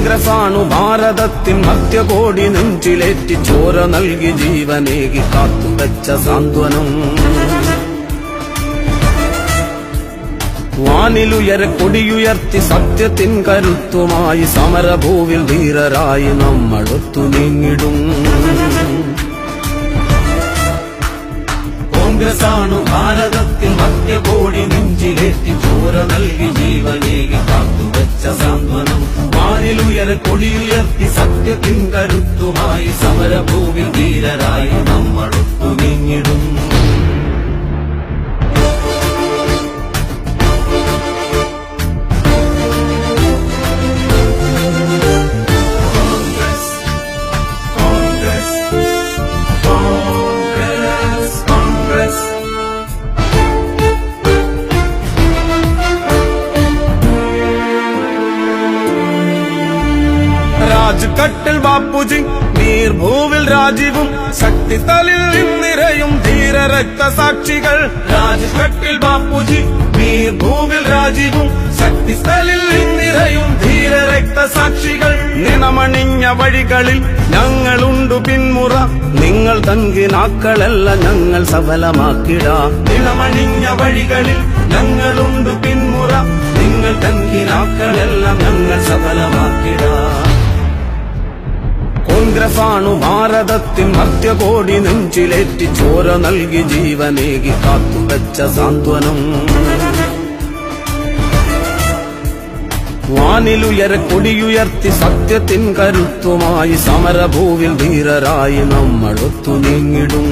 കോൺഗ്രസാണു ഭാരതത്തിൻ മധ്യകോടി നെഞ്ചിലേറ്റി ചോര നൽകി ജീവനേകി കാത്തുവെച്ച സാന്ത്വനം. വാനിലുയരെ കൊടിയുയർത്തി സത്യത്തിൻ കരുത്തുമായി സമരഭൂവിൽ ധീരരായി നമ്മളൊത്തു നീങ്ങിടും. കോൺഗ്രസാണു ഭാരതത്തിൽ മധ്യകോടി നെഞ്ചിലേറ്റി ചോര നൽകി ജീവനേകി കാത്തുവെച്ച സാന്ത്വനം. വാനിലുയരെ കൊടിയുയർത്തി സത്യത്തിൻ കരുത്തുമായി സമരഭൂവിൽ ധീരരായി നമ്മളൊത്തു നീങ്ങിടും. രാജ്കട്ടിൽ ബാപ്പുജി, നീർഭൂവിൽ രാജീവും, ശക്തിതലിൽ നിറയും ധീര രക്തസാക്ഷികൾ. രാജ്കട്ടിൽ ബാപ്പുജി, നീർഭൂവിൽ രാജീവും, ശക്തിസ്ഥലിൽ നിറയും ധീര രക്തസാക്ഷികൾ. നിണമണിഞ്ഞ വഴികളിൽ ഞങ്ങളുണ്ടു പിന്മുറ, നിങ്ങൾ തങ്കിനാക്കളല്ല ഞങ്ങൾ സഫലമാക്കിടാം. നിണമണിഞ്ഞ വഴികളിൽ ഞങ്ങളുണ്ടു പിന്മുറ, നിങ്ങൾ തങ്കിനാക്കളെല്ലാം ഞങ്ങൾ സഫലമാക്കിടാം. കോൺഗ്രസാണു ഭാരതത്തിൻ മധ്യകോടി നെഞ്ചിലേറ്റി ചോര നൽകി ജീവനേകി കാത്തുവെച്ച സാന്ത്വനം. വാനിലുയരെ കൊടിയുയർത്തി സത്യത്തിൻ കരുത്തുമായി സമരഭൂവിൽ ധീരരായി നമ്മളൊത്തു നീങ്ങിടും.